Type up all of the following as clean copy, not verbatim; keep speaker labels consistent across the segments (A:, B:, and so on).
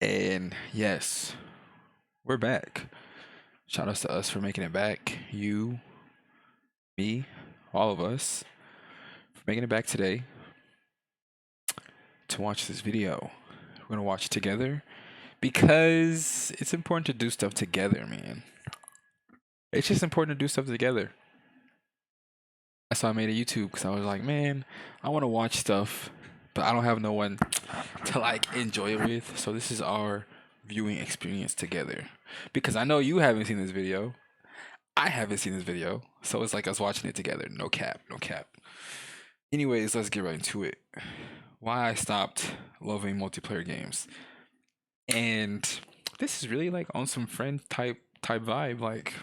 A: And yes, we're back. Shout outs to us for making it back. You, me, all of us for making it back today to watch this video. We're gonna watch it together because it's important to do stuff together, man. It's just important to do stuff together. That's why I made a YouTube because I was like, man, I want to watch stuff, but I don't have no one to like enjoy it with. So this is our viewing experience together. Because I know you haven't seen this video. I haven't seen this video. So it's like us watching it together. No cap, no cap. Anyways, let's get right into it. Why I stopped loving multiplayer games. And this is really like on some friend type vibe. Like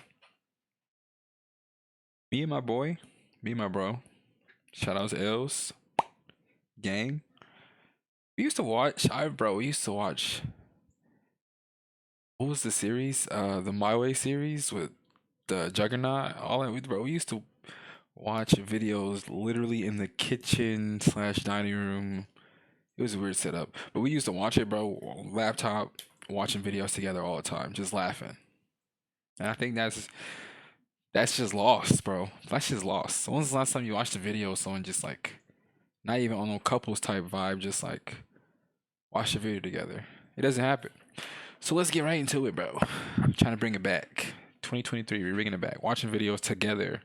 A: me and my boy, me and my bro. Shout out to Els. Gang. We used to watch we used to watch what was the series? The My Way series with the Juggernaut. All that we used to watch videos literally in the kitchen slash dining room. It was a weird setup. But we used to watch it, bro, on laptop, watching videos together all the time, just laughing. And I think that's just lost, bro. That's just lost. So when's the last time you watched a video of someone just like not even on no couples type vibe, just like watch the video together? It doesn't happen. So let's get right into it, bro. I'm trying to bring it back. 2023, we're bringing it back. Watching videos together.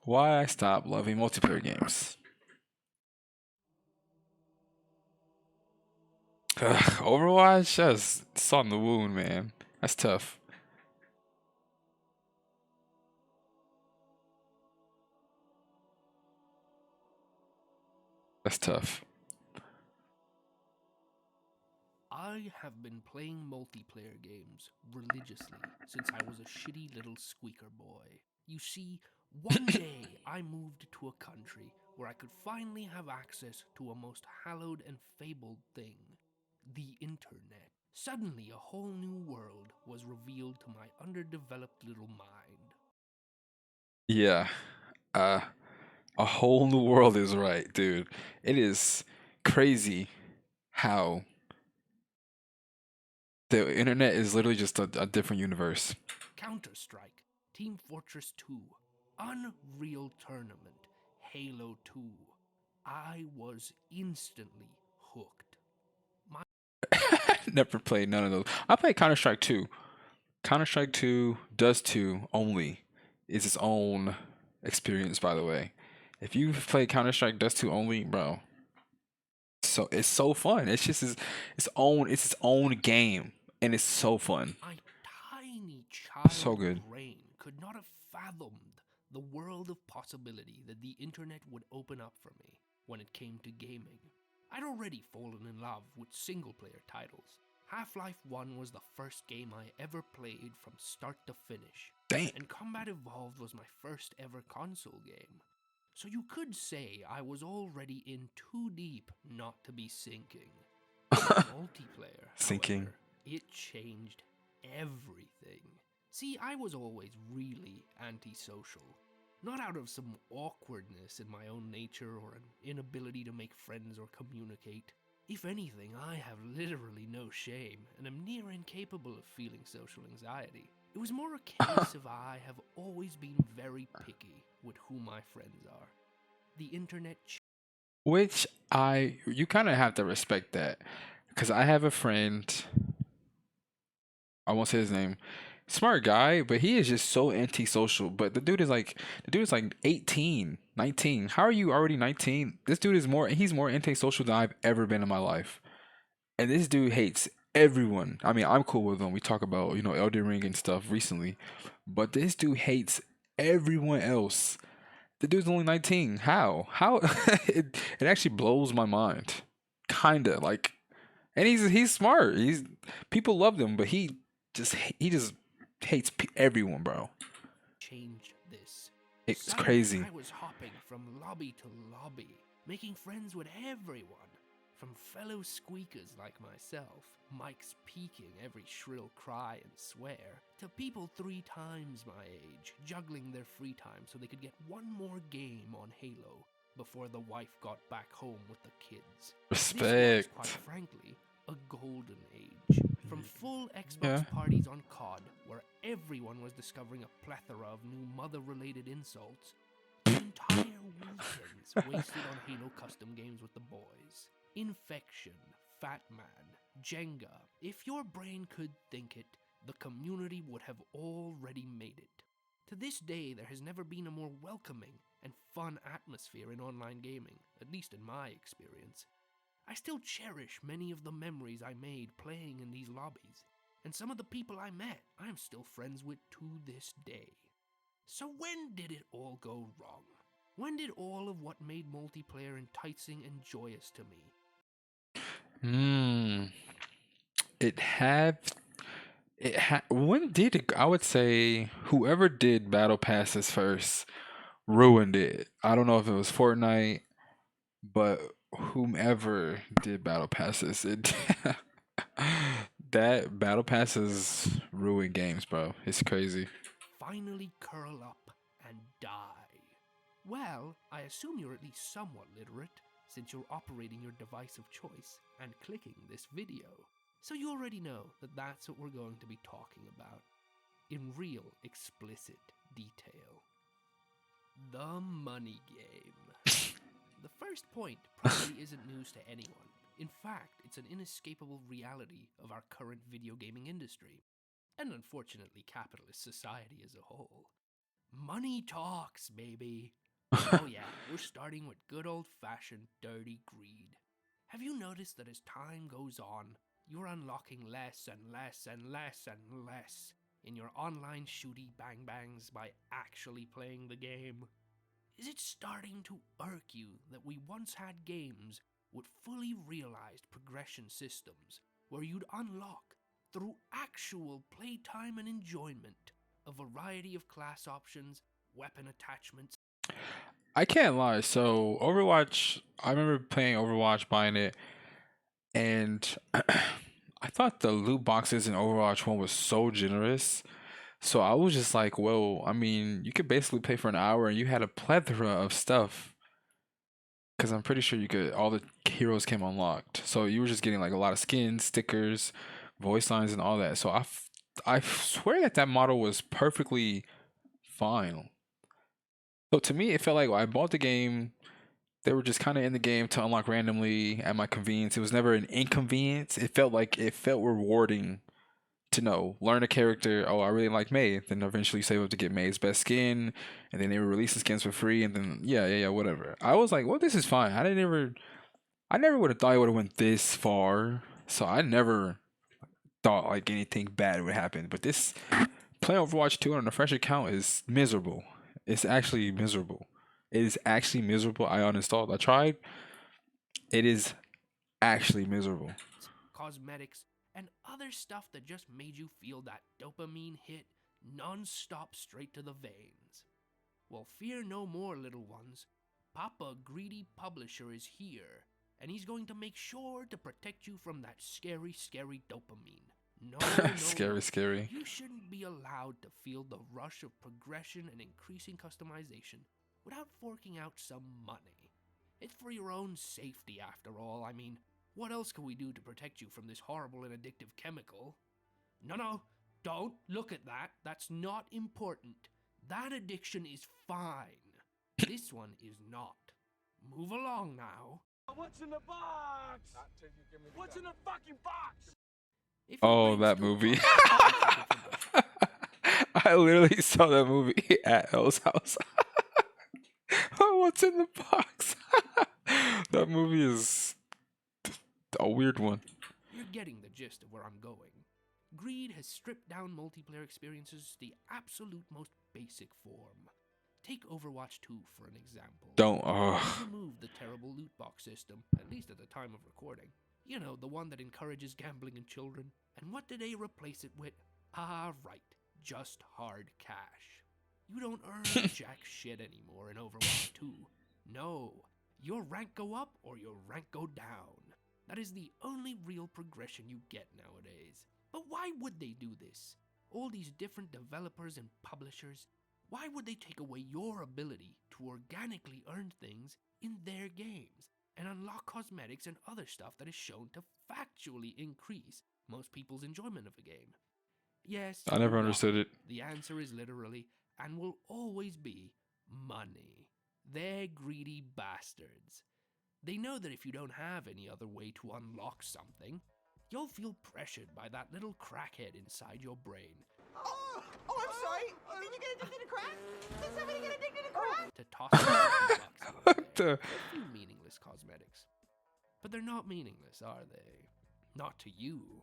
A: Why I stopped loving multiplayer games. Overwatch, just it's on the wound, man. That's tough. That's tough.
B: I have been playing multiplayer games religiously since I was a shitty little squeaker boy. You see, one day I moved to a country where I could finally have access to a most hallowed and fabled thing the internet. Suddenly, a whole new world was revealed to my underdeveloped little mind.
A: Yeah. Uh, a whole new world is right, dude. It is crazy how the internet is literally just a different universe.
B: Counter Strike, Team Fortress 2, Unreal Tournament, Halo 2. I was instantly hooked. My
A: Never played none of those. I played Counter Strike 2. Counter Strike 2 does 2 only is its own experience, by the way. If you've played Counter Strike Dust 2 only, bro, so it's so fun. It's just it's its own game, and it's so fun.
B: my tiny
A: So
B: child
A: good.
B: brain could not have fathomed the world of possibility that the internet would open up for me when it came to gaming. I'd already fallen in love with single player titles. Half-Life 1 was the first game I ever played from start to finish,
A: Damn.
B: and Combat Evolved was my first ever console game. So you could say I was already in too deep not to be sinking. Multiplayer,
A: Sinking.
B: however, it changed everything. See, I was always really antisocial. Not out of some awkwardness in my own nature or an inability to make friends or communicate. If anything, I have literally no shame and am near incapable of feeling social anxiety. It was more a case of I have always been very picky with who my friends are. The internet
A: Which you kind of have to respect that, because I have a friend. I won't say his name. Smart guy, but he is just so antisocial. But the dude is like 18, 19. How are you already 19? This dude is he's more antisocial than I've ever been in my life. And this dude hates everyone. I mean, I'm cool with him. We talk about, Elden Ring and stuff recently. But this dude hates everyone else. The dude's only 19. How? How? It actually blows my mind. Kinda like, and he's smart. He's people love him, but he just hates everyone, bro.
B: changed this.
A: It's
B: Suddenly,
A: crazy.
B: I was hopping from lobby to lobby, making friends with everyone. From fellow squeakers like myself, mics peaking every shrill cry and swear, to people 3 times my age, juggling their free time so they could get one more game on Halo. before the wife got back home with the kids. This was, quite
A: Respect.
B: frankly, a golden age. From full Xbox
A: Yeah.
B: parties on COD, where everyone was discovering a plethora of new mother-related insults, to entire weekends wasted on Halo custom games with the boys. Infection, Fat Man, Jenga. If your brain could think it, the community would have already made it. To this day, there has never been a more welcoming and fun atmosphere in online gaming, at least in my experience. I still cherish many of the memories I made playing in these lobbies, and some of the people I met I am still friends with to this day. So when did it all go wrong? When did all of what made multiplayer enticing and joyous to me?
A: Hmm. It had. When did it? I would say whoever did battle passes first ruined it. I don't know if it was Fortnite, but whomever did battle passes, it that battle passes ruin games, bro. It's crazy.
B: Finally curl up and die. Well, I assume you're at least somewhat literate, since you're operating your device of choice and clicking this video. So you already know that that's what we're going to be talking about, in real explicit detail. The money game. The first point probably isn't news to anyone. In fact, it's an inescapable reality of our current video gaming industry, and unfortunately capitalist society as a whole. Money talks, baby. Oh yeah, we're starting with good old-fashioned dirty greed. Have you noticed that as time goes on, you're unlocking less and less and less and less in your online shooty bang-bangs by actually playing the game? Is it starting to irk you that we once had games with fully realized progression systems where you'd unlock, through actual playtime and enjoyment, a variety of class options, weapon attachments?
A: I can't lie. So Overwatch, I remember playing Overwatch, buying it, and I thought the loot boxes in Overwatch 1 was so generous. So I was just like, well, I mean, you could basically play for an hour and you had a plethora of stuff. Because I'm pretty sure you could, all the heroes came unlocked. So you were just getting like a lot of skins, stickers, voice lines, and all that. So I swear that that model was perfectly fine. So to me, it felt like I bought the game. They were just kind of in the game to unlock randomly at my convenience. It was never an inconvenience. It felt like it felt rewarding to know, learn a character. Oh, I really like May. Then eventually save up to get May's best skin, and then they were releasing skins for free. And then yeah, whatever. I was like, well, this is fine. I never would have thought it would have went this far. So I never thought like anything bad would happen. But this playing Overwatch 2 on a fresh account is miserable. It's actually miserable. It is actually miserable. I uninstalled. I tried. It is actually miserable.
B: Cosmetics, and other stuff that just made you feel that dopamine hit non-stop straight to the veins. Well, fear no more, little ones. Papa Greedy Publisher is here, and he's going to make sure to protect you from that scary, scary dopamine. No, no, no.
A: Scary, scary.
B: You shouldn't be allowed to feel the rush of progression and increasing customization without forking out some money. It's for your own safety, after all. I mean, what else can we do to protect you from this horrible and addictive chemical? No, no, don't look at that. That's not important. That addiction is fine. This one is not. Move along now.
C: What's in the box? What's in the fucking box?
B: If your
A: Oh,
B: brain's
A: that
B: still
A: movie.
B: processing information,
A: I literally saw that movie at Elle's house. What's in the box? That movie is a weird one.
B: you're getting the gist of where I'm going. Greed has stripped down multiplayer experiences to the absolute most basic form. Take Overwatch 2 for an example.
A: Don't.
B: They've removed the terrible loot box system, at least at the time of recording. You know, the one that encourages gambling in children. And what do they replace it with? Ah, right, just hard cash. You don't earn jack shit anymore in Overwatch 2. No, your rank go up or your rank go down. That is the only real progression you get nowadays. But why would they do this? All these different developers and publishers, why would they take away your ability to organically earn things in their games and unlock cosmetics and other stuff that is shown to factually increase most people's enjoyment of a game. Yes,
A: I
B: you
A: never
B: got
A: understood
B: it.
A: it.
B: The answer is literally and will always be money. They're greedy bastards. They know that if you don't have any other way to unlock something, you'll feel pressured by that little crackhead inside your brain
D: Oh, I'm sorry. Did you get addicted to crack? Did somebody get addicted to crack?
B: to toss you $50 your
A: What
B: way
A: the?
B: for a few meaningless cosmetics. But they're not meaningless, are they? Not to you.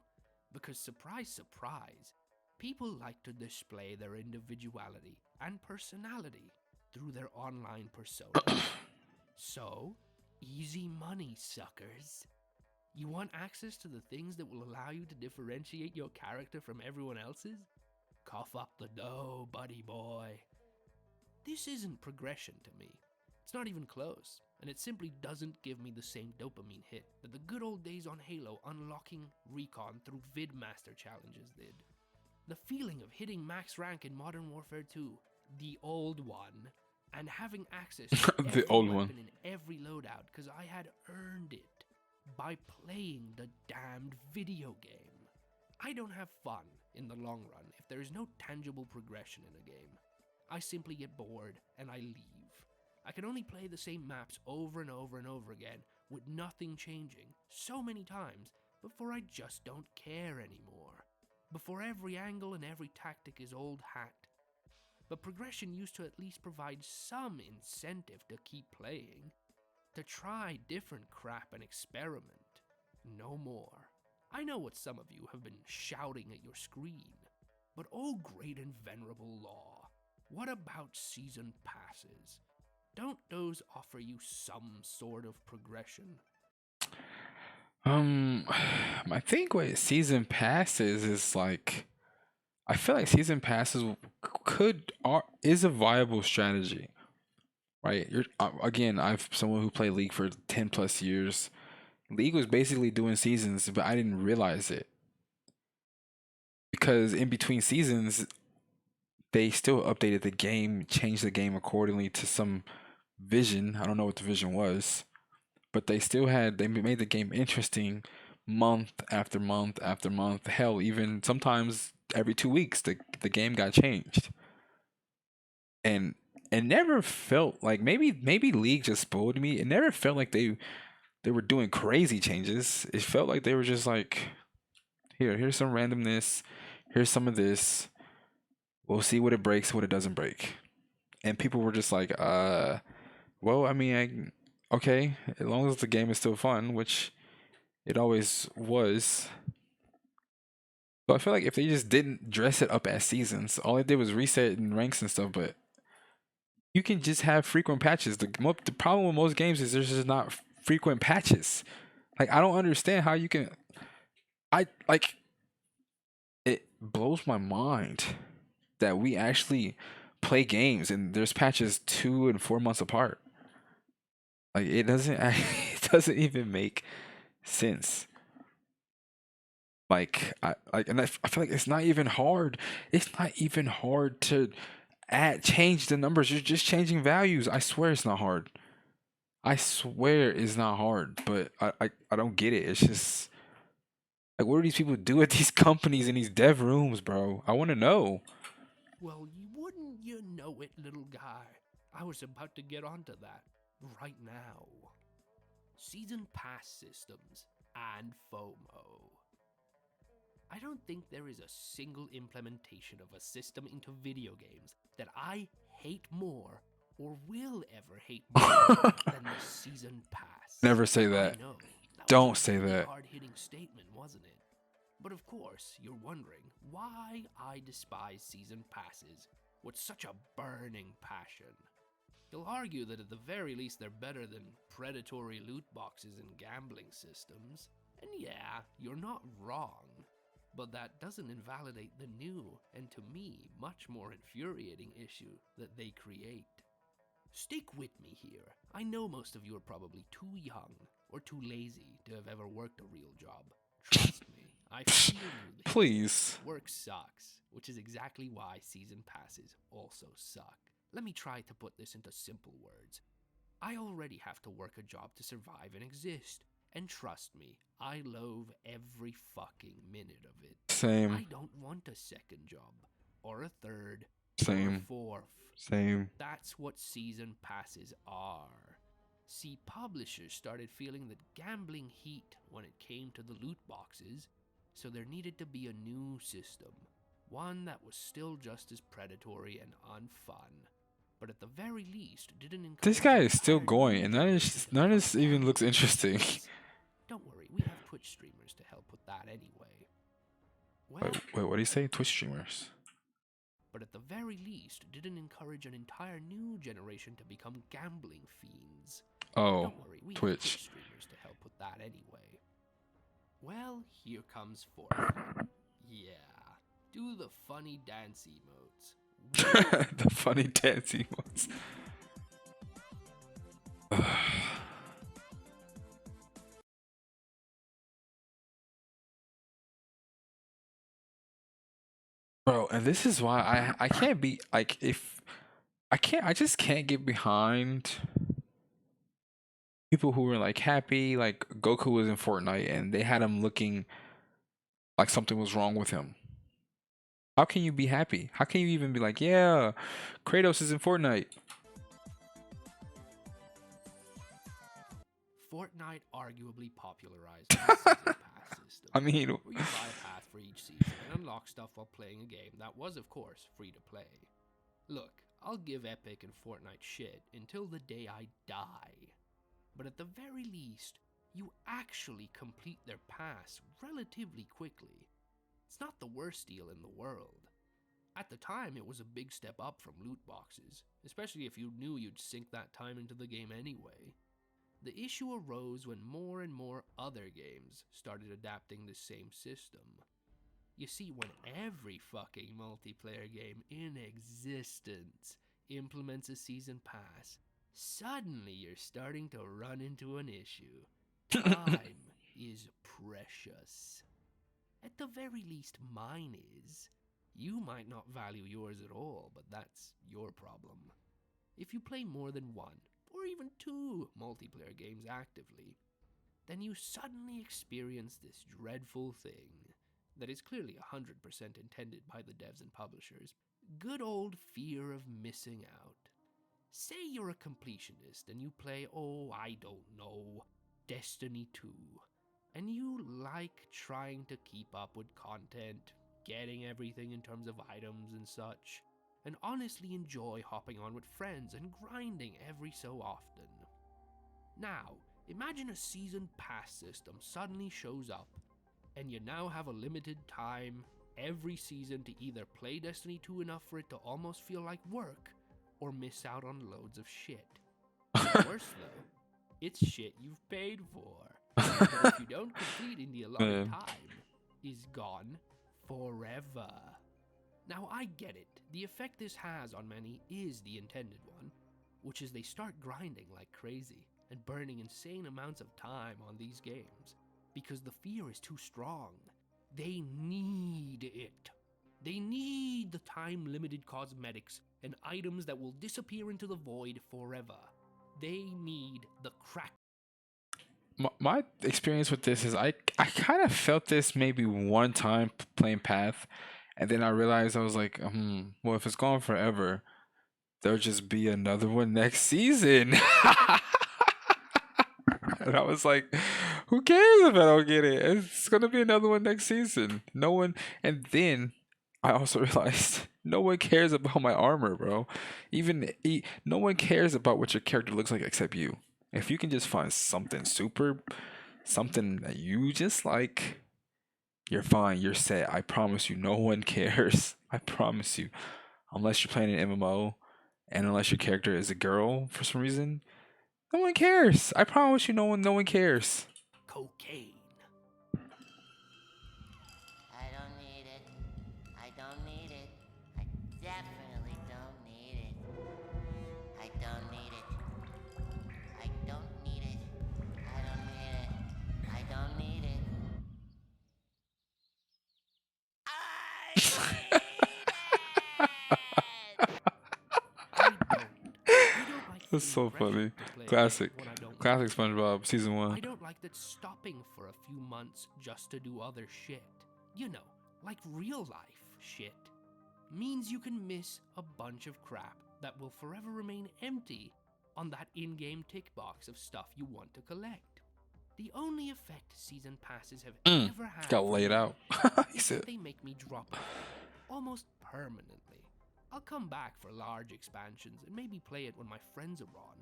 B: Because surprise, surprise, people like to display their individuality and personality through their online personas. So, easy money, suckers. You want access to the things that will allow you to differentiate your character from everyone else's? Cough up the dough, buddy boy. This isn't progression to me. It's not even close, and it simply doesn't give me the same dopamine hit that the good old days on Halo unlocking recon through Vidmaster challenges did. The feeling of hitting max rank in Modern Warfare 2, the old one, and having access to
A: The
B: every
A: old
B: weapon
A: one.
B: in every loadout because I had earned it by playing the damned video game. I don't have fun in the long run if there is no tangible progression in a game. I simply get bored and I leave. I can only play the same maps over and over and over again with nothing changing so many times before I just don't care anymore. Before every angle and every tactic is old hat. But progression used to at least provide some incentive to keep playing, to try different crap and experiment. No more. I know what some of you have been shouting at your screen, but oh great and venerable law, what about season passes? Don't those offer you some sort of progression?
A: I think what season passes is like, I feel like season passes is a viable strategy, right? Again, I've someone who played League for 10 plus years. League was basically doing seasons, but I didn't realize it because in between seasons, they still updated the game, changed the game accordingly to some vision. I don't know what the vision was, but they made the game interesting month after month after month. Hell, even sometimes every 2 weeks, the game got changed, and it never felt like, maybe League just spoiled me. It never felt like they were doing crazy changes. It felt like they were just like, here's some randomness, here's some of this. We'll see what it breaks, what it doesn't break. And people were just like, well, I mean, okay, as long as the game is still fun, which it always was. So I feel like if they just didn't dress it up as seasons, all they did was reset and ranks and stuff, but you can just have frequent patches. The problem with most games is there's just not frequent patches. Like, I don't understand how you can. I like it blows my mind that we actually play games and there's patches 2 and 4 months apart. Like, it doesn't it doesn't even make sense. Like, I feel like it's not even hard. It's not even hard to change the numbers. You're just changing values. I swear it's not hard. I swear it's not hard, but I don't get it. It's just like, what do these people do at these companies in these dev rooms, bro? I want to know.
B: Well, wouldn't you know it, little guy? I was about to get onto that right now. Season pass systems and FOMO. I don't think there is a single implementation of a system into video games that I hate more or will ever hate more than the season pass.
A: Never say
B: I
A: that.
B: know. That
A: Don't
B: was a
A: say
B: really
A: that.
B: hard-hitting statement, wasn't it? But of course, you're wondering why I despise season passes with such a burning passion. You'll argue that at the very least they're better than predatory loot boxes and gambling systems. And yeah, you're not wrong. But that doesn't invalidate the new, and to me, much more infuriating issue that they create. Stick with me here. I know most of you are probably too young or too lazy to have ever worked a real job. Trust me, I feel you there.
A: Please.
B: Work sucks, which is exactly why season passes also suck. Let me try to put this into simple words. I already have to work a job to survive and exist. And trust me, I loathe every fucking minute of it.
A: Same.
B: I don't want a second job, or a third, or a
A: Same.
B: fourth.
A: Same.
B: That's what season passes are. See, publishers started feeling the gambling heat when it came to the loot boxes, so there needed to be a new system. One that was still just as predatory and unfun, but at the very least didn't encourage
A: This guy is still
B: entire
A: going,
B: new
A: and
B: generations to
A: none of
B: become
A: this even looks
B: gambling
A: interesting.
B: fiends. Don't worry, we have Twitch streamers to help with that anyway. Well,
A: Wait, what do you say? Twitch streamers.
B: but at the very least didn't encourage an entire new generation to become gambling fiends.
A: Oh,
B: Don't worry, we have
A: Twitch.
B: Twitch streamers to help with that anyway. Well, here comes Fortnite. Yeah, do the funny dance emotes.
A: The funny dancing ones. Bro, and this is why I can't be like if I just can't get behind people who were like happy like Goku was in Fortnite and they had him looking like something was wrong with him. How can you be happy? How can you even be like, yeah, Kratos is in Fortnite?
B: Fortnite arguably popularized the season pass system.
A: I mean,
B: Where you buy a pass for each season and unlock stuff while playing a game that was, of course, free to play. Look, I'll give Epic and Fortnite shit until the day I die. But at the very least, you actually complete their pass relatively quickly. It's not the worst deal in the world. At the time, it was a big step up from loot boxes, especially if you knew you'd sink that time into the game anyway. The issue arose when more and more other games started adapting the same system. You see, when every fucking multiplayer game in existence implements a season pass, suddenly you're starting to run into an issue. Time is precious. At the very least, mine is. You might not value yours at all, but that's your problem. If you play more than one, or even two multiplayer games actively, then you suddenly experience this dreadful thing that is clearly 100% intended by the devs and publishers. Good old fear of missing out. Say you're a completionist and you play, I don't know, Destiny 2, and you like trying to keep up with content, getting everything in terms of items and such, and honestly enjoy hopping on with friends and grinding every so often. Now, imagine a season pass system suddenly shows up, and you now have a limited time every season to either play Destiny 2 enough for it to almost feel like work, or miss out on loads of shit. Worse though, it's shit you've paid for. But if you don't complete in the allotted time, is gone forever. Now I get it, the effect this has on many is the intended one, which is they start grinding like crazy and burning insane amounts of time on these games, because the fear is too strong. They need it. They need the time-limited cosmetics and items that will disappear into the void forever. They need the crack.
A: My experience with this is I kind of felt this maybe one time playing Path, and then I realized I was like, well, if it's gone forever, there'll just be another one next season. And I was like, who cares if I don't get it? It's gonna be another one next season. No one. And then I also realized no one cares about my armor, bro. No one cares about what your character looks like except you. If you can just find something something that you just like, you're fine. You're set. I promise you, no one cares. I promise you. Unless you're playing an MMO, and unless your character is a girl for some reason, no one cares. I promise you, no one cares.
B: Cocaine.
E: I don't need it. I don't need it. I definitely don't need it. I don't need it. I don't need it. I don't need it. I don't need it. I need it!
B: I don't like
A: That's
B: feeling
A: so
B: pressured
A: funny.
B: to play
A: Classic.
B: when I don't
A: Classic
B: want to.
A: SpongeBob season
B: I
A: 1.
B: don't like that stopping for a few months just to do other shit. You know, like real life shit. Means you can miss a bunch of crap that will forever remain empty on that in-game tick box of stuff you want to collect. The only effect season passes have ever had
A: Got
B: for
A: laid
B: me
A: out. He
B: is
A: said.
B: that they make me drop a game, almost permanently. I'll come back for large expansions and maybe play it when my friends are on,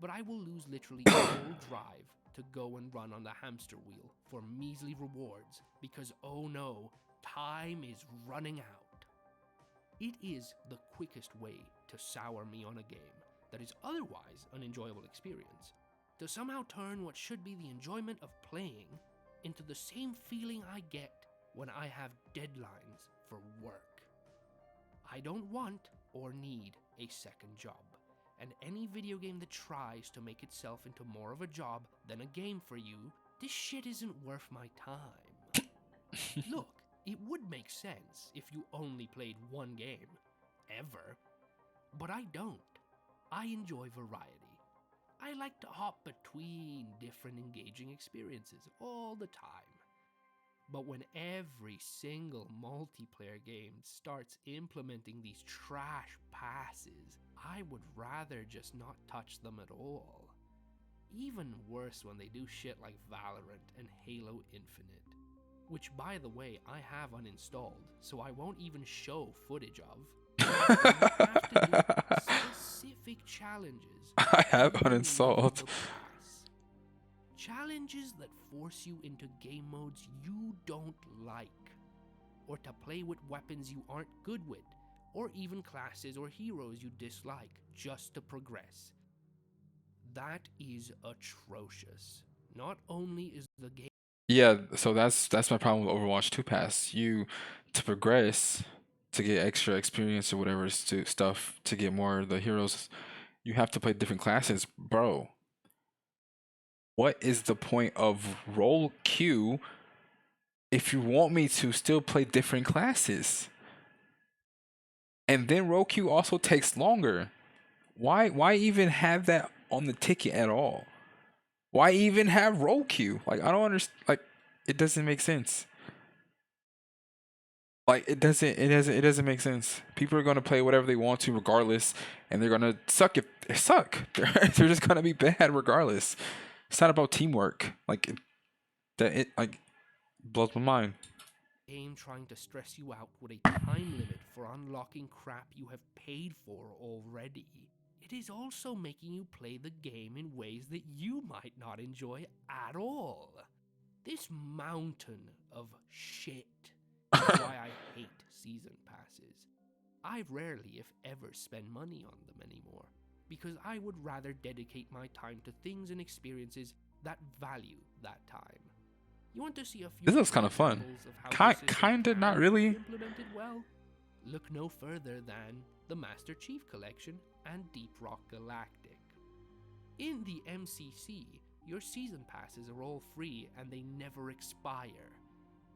B: but I will lose literally all drive to go and run on the hamster wheel for measly rewards because, oh no, time is running out. It is the quickest way to sour me on a game that is otherwise an enjoyable experience, to somehow turn what should be the enjoyment of playing into the same feeling I get when I have deadlines for work. I don't want or need a second job, and any video game that tries to make itself into more of a job than a game for you, this shit isn't worth my time. Look, it would make sense if you only played one game, ever, but I don't. I enjoy variety. I like to hop between different engaging experiences all the time. But when every single multiplayer game starts implementing these trash passes, I would rather just not touch them at all. Even worse when they do shit like Valorant and Halo Infinite, which by the way I have uninstalled, so I won't even show footage of. You have to do specific challenges.
A: I have
B: even in the
A: uninstalled.
B: pass. Challenges that force you into game modes you don't like, or to play with weapons you aren't good with, or even classes or heroes you dislike just to progress. That is atrocious. Not only is the game
A: Yeah, so that's my problem with Overwatch 2 Pass. You to progress, to get extra experience or whatever to stuff to get more of the heroes, you have to play different classes, bro. What is the point of role queue if you want me to still play different classes? And then role queue also takes longer. Why even have that on the ticket at all? Why even have role queue? Like I don't understand. Like it doesn't make sense. Like it doesn't make sense. People are gonna play whatever they want to regardless, and they're gonna suck if they suck. They're just gonna be bad regardless. It's not about teamwork. Like it like blows my mind.
B: game trying to stress you out with a time limit for unlocking crap you have paid for already. It is also making you play the game in ways that you might not enjoy at all. This mountain of shit is why I hate season passes. I rarely, if ever, spend money on them anymore, because I would rather dedicate my time to things and experiences that value that time. You want to see a few
A: This looks kind of fun.
B: examples of how this system
A: Kinda, not
B: can
A: really.
B: be implemented well? Look no further than the Master Chief Collection and Deep Rock Galactic. In the MCC, your season passes are all free and they never expire,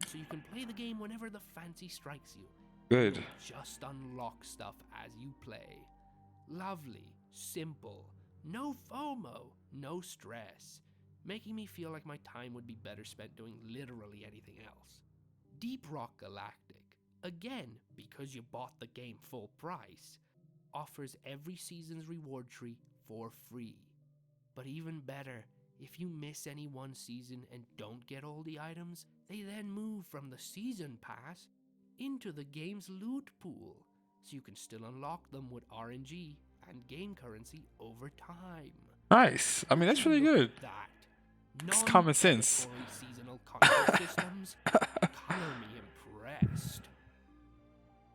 B: so you can play the game whenever the fancy strikes you.
A: Good.
B: You'll just unlock stuff as you play. Lovely, simple, no FOMO, no stress, making me feel like my time would be better spent doing literally anything else. Deep Rock Galactic, again because you bought the game full price, offers every season's reward tree for free. But even better, if you miss any one season and don't get all the items, they then move from the season pass into the game's loot pool, so you can still unlock them with RNG and game currency over time.
A: Nice. I mean that's really
B: Look
A: good.
B: at that.
A: It's common sense.
B: Non-predatory seasonal content systems color me impressed.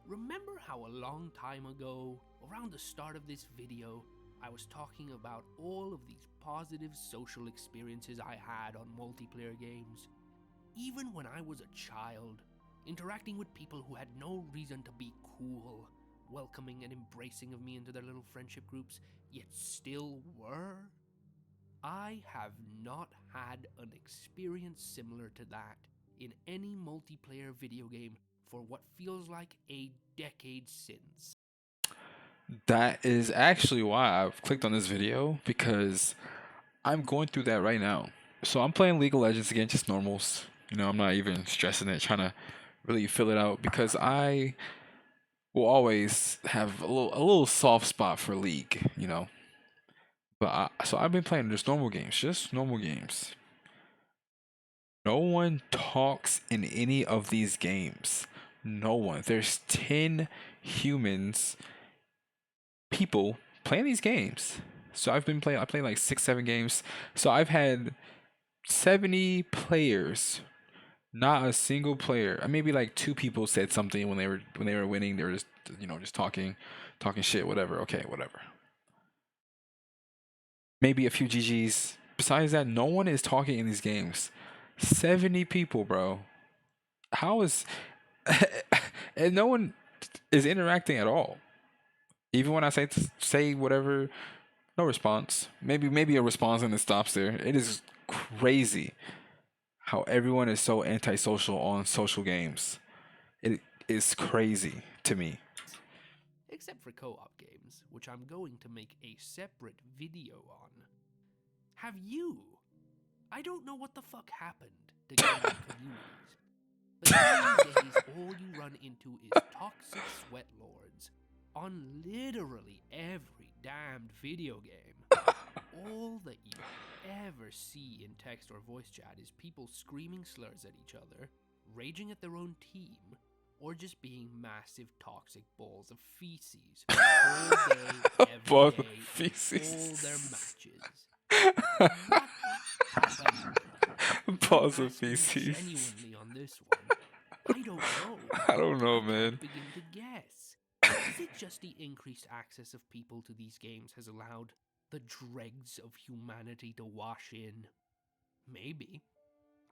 B: Remember how a long time ago, around the start of this video, I was talking about all of these positive social experiences I had on multiplayer games? Even when I was a child, interacting with people who had no reason to be cool, welcoming and embracing of me into their little friendship groups, yet still were? I have not had an experience similar to that in any multiplayer video game for what feels like a decade since.
A: That is actually why I've clicked on this video because I'm going through that right now. So I'm playing League of Legends again, just normals. You know, I'm not even stressing it, trying to really fill it out because I will always have a little soft spot for League, you know. So I've been playing just normal games. No one talks in any of these games. No one. There's 10 humans, people playing these games. So I played like 6, 7 games. So I've had 70 players, not a single player. Maybe like two people said something when they were winning. They were just just talking shit, whatever. Okay, whatever. Maybe a few GGs. Besides that, no one is talking in these games. 70 people, bro. How is and no one is interacting at all. Even when I say whatever, no response. Maybe a response and it stops there. It is crazy how everyone is so antisocial on social games. It is crazy to me.
B: Except for co op games, which I'm going to make a separate video on. Have you? I don't know what the fuck happened to gaming communities, but these days all you run into is toxic sweat lords on literally every damned video game. All that you ever see in text or voice chat is people screaming slurs at each other, raging at their own team, or just being massive toxic balls of feces all day, every
A: Balls of
B: day, in
A: feces.
B: all their matches. What happened?
A: Balls
B: I'm
A: of
B: asking
A: feces.
B: genuinely on this one. I don't know.
A: I don't know,
B: I
A: man.
B: can't begin to guess. Is it just the increased access of people to these games has allowed the dregs of humanity to wash in? Maybe.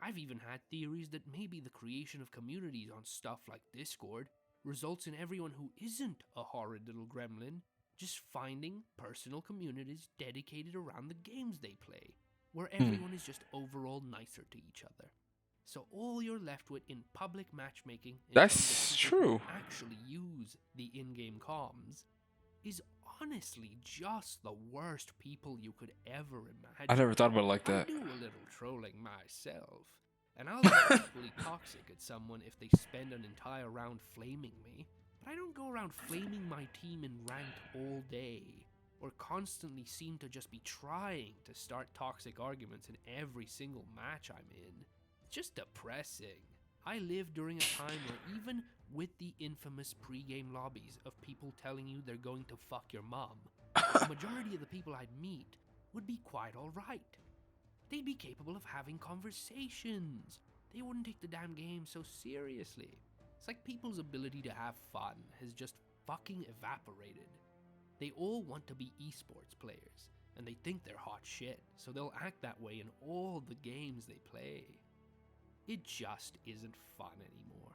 B: I've even had theories that maybe the creation of communities on stuff like Discord results in everyone who isn't a horrid little gremlin just finding personal communities dedicated around the games they play, where
A: Hmm.
B: everyone is just overall nicer to each other. So all you're left with in public matchmaking in terms
A: That's
B: of people
A: true.
B: who actually use the in-game comms is honestly just the worst people you could ever imagine.
A: I never thought about it like
B: I
A: that.
B: do a little trolling myself, and I'll get equally toxic at someone if they spend an entire round flaming me, but I don't go around flaming my team in ranked all day, or constantly seem to just be trying to start toxic arguments in every single match I'm in. It's just depressing. I live during a time where even with the infamous pre-game lobbies of people telling you they're going to fuck your mom, the majority of the people I'd meet would be quite alright. They'd be capable of having conversations. They wouldn't take the damn game so seriously. It's like people's ability to have fun has just fucking evaporated. They all want to be esports players, and they think they're hot shit, so they'll act that way in all the games they play. It just isn't fun anymore.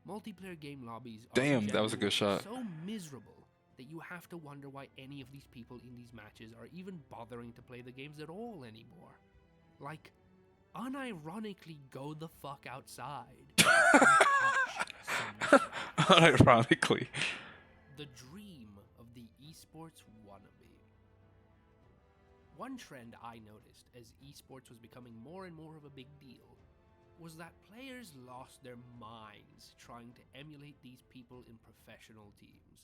B: Multiplayer game lobbies are in
A: Damn, that was a
B: general
A: good shot.
B: so miserable that you have to wonder why any of these people in these matches are even bothering to play the games at all anymore. Like, unironically go the fuck outside and touch some grass.
A: Unironically.
B: The dream of the esports wannabe. One trend I noticed as esports was becoming more and more of a big deal was that players lost their minds trying to emulate these people in professional teams.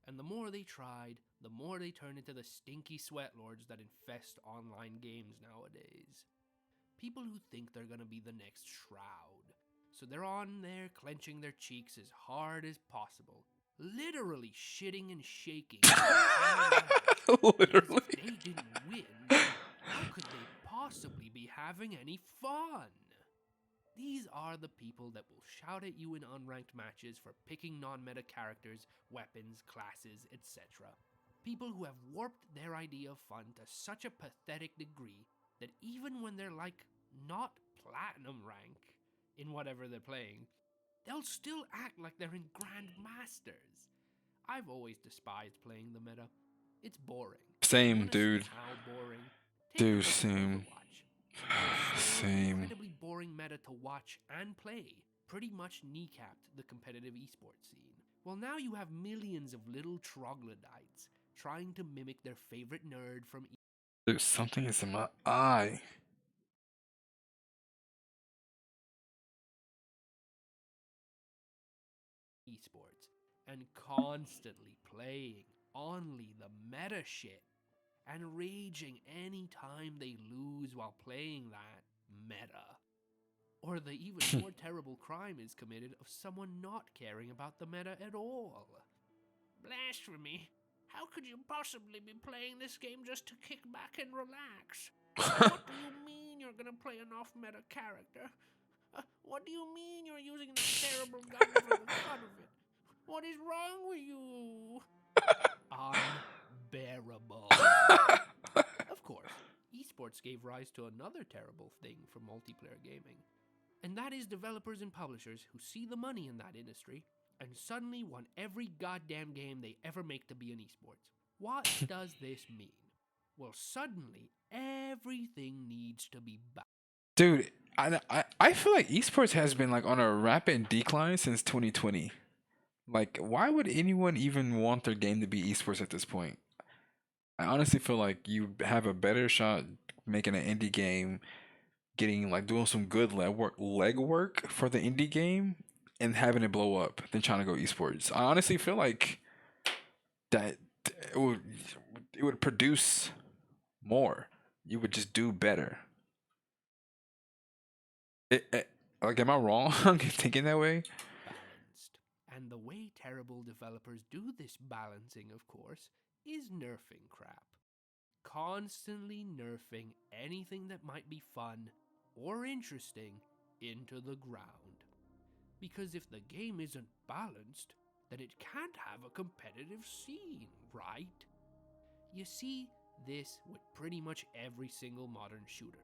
B: And the more they tried, the more they turned into the stinky sweat lords that infest online games nowadays. People who think they're gonna be the next Shroud. So they're on there clenching their cheeks as hard as possible, literally shitting and shaking.
A: Literally.
B: If they didn't win, how could they possibly be having any fun? These are the people that will shout at you in unranked matches for picking non-meta characters, weapons, classes, etc. People who have warped their idea of fun to such a pathetic degree that even when they're like not platinum rank in whatever they're playing, they'll still act like they're in Grandmasters. I've always despised playing the meta. It's boring.
A: Same,
B: Wanna see
A: dude.
B: how boring? Take a
A: Dude,
B: look at
A: same.
B: Overwatch. A slow,
A: Same.
B: incredibly boring meta to watch and play pretty much kneecapped the competitive esports scene. Well, now you have millions of little troglodytes trying to mimic their favorite nerd from
A: Dude, something is in my eye.
B: esports and constantly playing only the meta shit and raging anytime they lose while playing that meta. Or the even more terrible crime is committed of someone not caring about the meta at all. Blasphemy! How could you possibly be playing this game just to kick back and relax? What do you mean you're gonna play an off-meta character? What do you mean you're using that terrible gun for the fun of it? What is wrong with you? Unbearable. Of course, esports gave rise to another terrible thing for multiplayer gaming. And that is developers and publishers who see the money in that industry and suddenly want every goddamn game they ever make to be an esports. What does this mean? Well, suddenly everything needs to be balanced.
A: Dude, I feel like esports has been like on a rapid decline since 2020. Like, why would anyone even want their game to be esports at this point? I honestly feel like you have a better shot making an indie game, getting like doing some good legwork for the indie game, and having it blow up than trying to go esports. I honestly feel like that it would it would produce more. You would just do better. Like, am I wrong? I'm thinking that way.
B: Balanced. And the way terrible developers do this balancing, of course, is nerfing crap. Constantly nerfing anything that might be fun or interesting into the ground. Because if the game isn't balanced, then it can't have a competitive scene, right? You see this with pretty much every single modern shooter.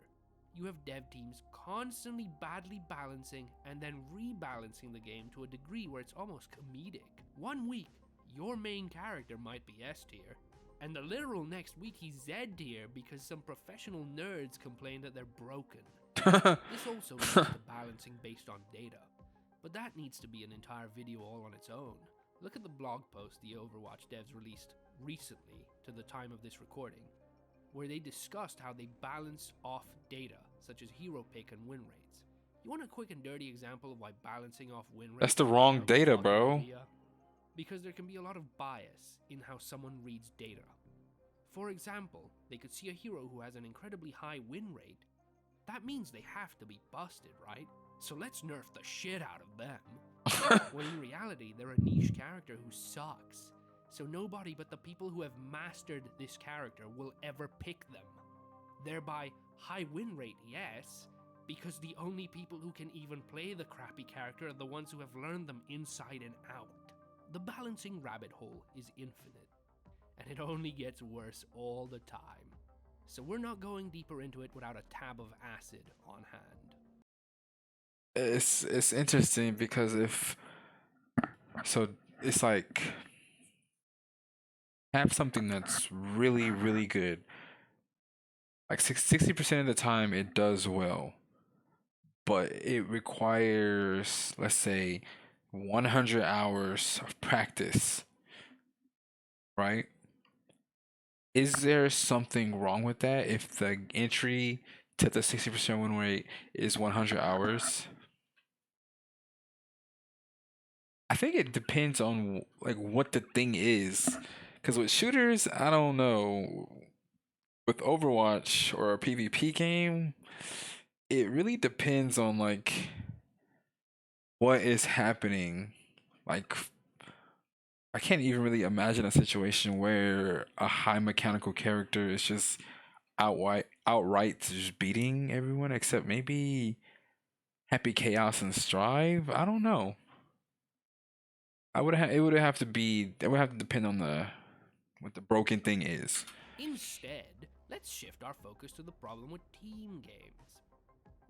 B: You have dev teams constantly badly balancing and then rebalancing the game to a degree where it's almost comedic. One week, your main character might be S tier, and the literal next week he's Z tier because some professional nerds complain that they're broken. This also leads to balancing based on data, but that needs to be an entire video all on its own. Look at the blog post the Overwatch devs released recently to the time of this recording, where they discussed how they balance off data, such as hero pick and win rates. You want a quick and dirty example of why balancing off win rates
A: That's the
B: is a
A: wrong
B: terrible
A: data,
B: fucking
A: bro.
B: idea? Because there can be a lot of bias in how someone reads data. For example, they could see a hero who has an incredibly high win rate. That means they have to be busted, right? So let's nerf the shit out of them. When in reality, they're a niche character who sucks. So nobody but the people who have mastered this character will ever pick them. Thereby, high win rate, yes, because the only people who can even play the crappy character are the ones who have learned them inside and out. The balancing rabbit hole is infinite, and it only gets worse all the time. So we're not going deeper into it without a tab of acid on hand.
A: It's interesting because it's like have something that's really good. Like 60% of the time it does well, but it requires, let's say, 100 hours of practice, right? Is there something wrong with that if the entry to the 60% win rate is 100 hours? I think it depends on like what the thing is. Because with shooters, I don't know. With Overwatch or a PvP game, it really depends on like what is happening. Like, I can't even really imagine a situation where a high mechanical character is just outright just beating everyone, except maybe Happy Chaos and Strive. I don't know. It would have to be. It would have to depend on the what the broken thing is.
B: Instead, let's shift our focus to the problem with team games.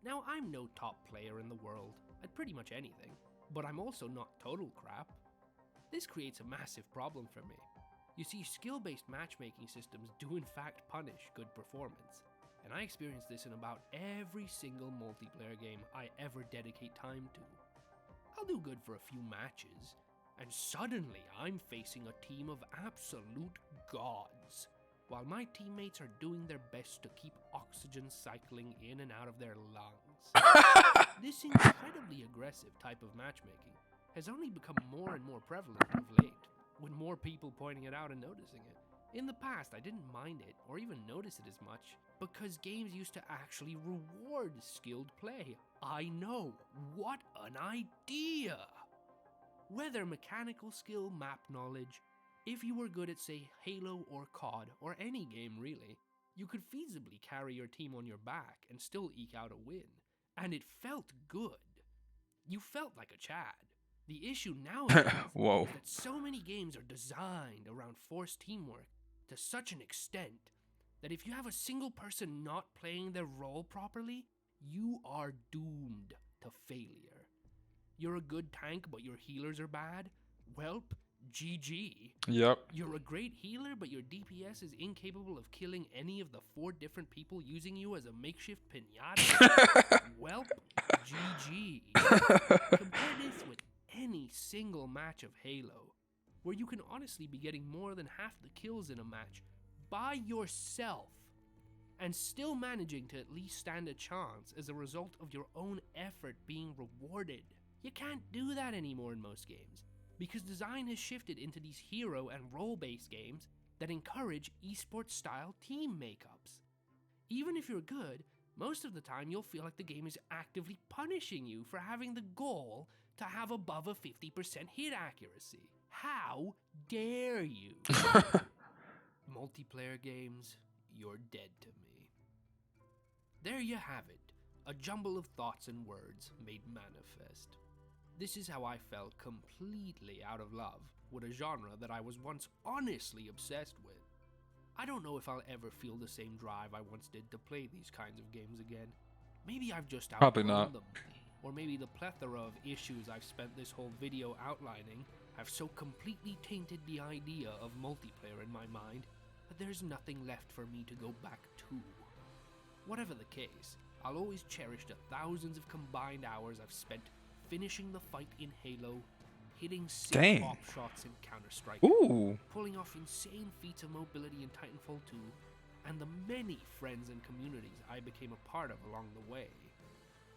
B: Now, I'm no top player in the world at pretty much anything, but I'm also not total crap. This creates a massive problem for me. You see, skill-based matchmaking systems do in fact punish good performance, and I experience this in about every single multiplayer game I ever dedicate time to. I'll do good for a few matches, and suddenly I'm facing a team of absolute gods, while my teammates are doing their best to keep oxygen cycling in and out of their lungs. This incredibly aggressive type of matchmaking has only become more and more prevalent of late, with more people pointing it out and noticing it. In the past, I didn't mind it or even notice it as much because games used to actually reward skilled play. I know, what an idea! Whether mechanical skill, map knowledge, if you were good at, say, Halo or COD, or any game really, you could feasibly carry your team on your back and still eke out a win. And it felt good. You felt like a Chad. The issue nowadays
A: Whoa.
B: is that so many games are designed around forced teamwork to such an extent that if you have a single person not playing their role properly, you are doomed to failure. You're a good tank, but your healers are bad? Welp, GG.
A: Yep.
B: You're a great healer, but your DPS is incapable of killing any of the 4 different people using you as a makeshift pinata? Welp, GG. Compare this with any single match of Halo, where you can honestly be getting more than half the kills in a match by yourself, and still managing to at least stand a chance as a result of your own effort being rewarded. You can't do that anymore in most games, because design has shifted into these hero and role-based games that encourage esports-style team makeups. Even if you're good, most of the time you'll feel like the game is actively punishing you for having the goal to have above a 50% hit accuracy. How dare you? Multiplayer games, you're dead to me. There you have it, a jumble of thoughts and words made manifest. This is how I fell completely out of love with a genre that I was once honestly obsessed with. I don't know if I'll ever feel the same drive I once did to play these kinds of games again. Maybe I've just
A: Probably
B: outgrown
A: not.
B: them. Or maybe the plethora of issues I've spent this whole video outlining have so completely tainted the idea of multiplayer in my mind that there's nothing left for me to go back to. Whatever the case, I'll always cherish the thousands of combined hours I've spent finishing the fight in Halo, hitting sick
A: Dang.
B: pop shots in Counter-Strike,
A: Ooh.
B: pulling off insane feats of mobility in Titanfall 2, and the many friends and communities I became a part of along the way.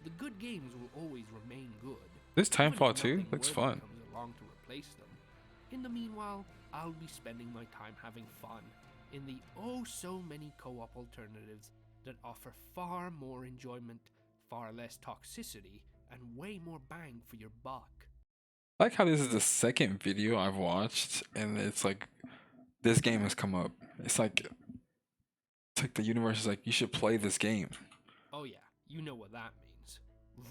B: The good games will always remain good.
A: This
B: even if
A: Titanfall 2
B: nothing
A: looks
B: worthy
A: fun.
B: comes along to replace them. In the meanwhile, I'll be spending my time having fun in the oh so many co-op alternatives that offer far more enjoyment, far less toxicity, and way more bang for your buck.
A: I like how this is the second video I've watched, and it's like this game has come up. It's like the universe is like, you should play this game.
B: Oh yeah, you know what that means.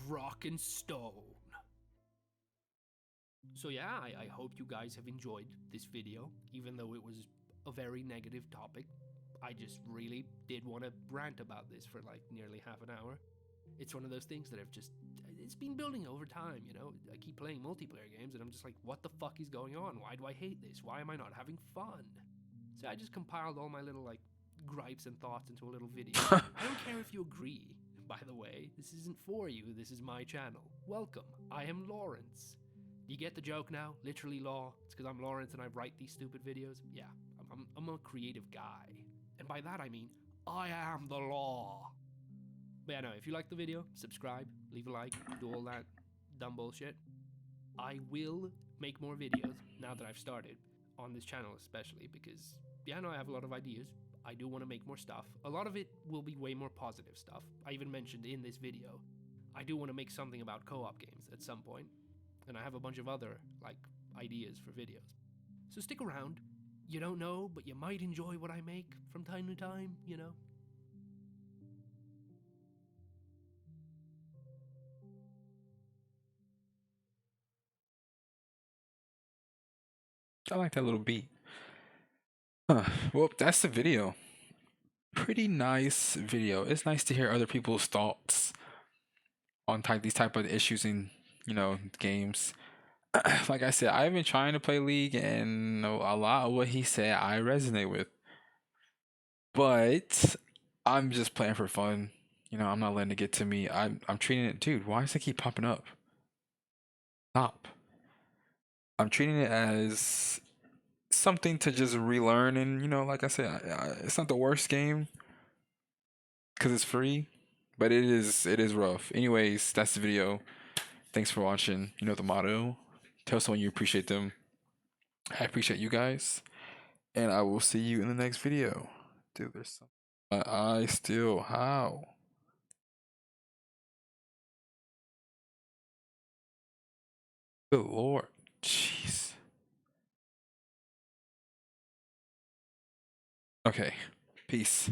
B: Rock and stone. So yeah, I hope you guys have enjoyed this video, even though it was a very negative topic. I just really did want to rant about this for like nearly half an hour. It's one of those things that it's been building over time, you know? I keep playing multiplayer games and I'm just like, what the fuck is going on? Why do I hate this? Why am I not having fun? So I just compiled all my little like gripes and thoughts into a little video. I don't care if you agree. By the way, this isn't for you, this is my channel. Welcome, I am Lawrence. You get the joke now? Literally law. It's because I'm Lawrence and I write these stupid videos. Yeah, I'm a creative guy. And by that I mean, I am the law. But yeah, no, if you like the video, subscribe, leave a like, do all that dumb bullshit. I will make more videos now that I've started, on this channel especially, because, yeah, no, I have a lot of ideas. I do want to make more stuff. A lot of it will be way more positive stuff. I even mentioned in this video, I do want to make something about co-op games at some point, and I have a bunch of other, like, ideas for videos. So stick around. You don't know, but you might enjoy what I make from time to time, you know?
A: I like that little beat. Huh. Well, that's the video. Pretty nice video. It's nice to hear other people's thoughts on these type of issues in, games. Like I said, I've been trying to play League, and a lot of what he said I resonate with. But I'm just playing for fun. I'm not letting it get to me. I'm treating it, dude. Why does it keep popping up? Stop. I'm treating it as something to just relearn, and like I said, it's not the worst game because it's free, but it is rough. Anyways, that's the video. Thanks for watching. You know the motto. Tell someone you appreciate them. I appreciate you guys, and I will see you in the next video. Dude, there's some. My eye still. How? Good lord. Jeez. Okay. Peace.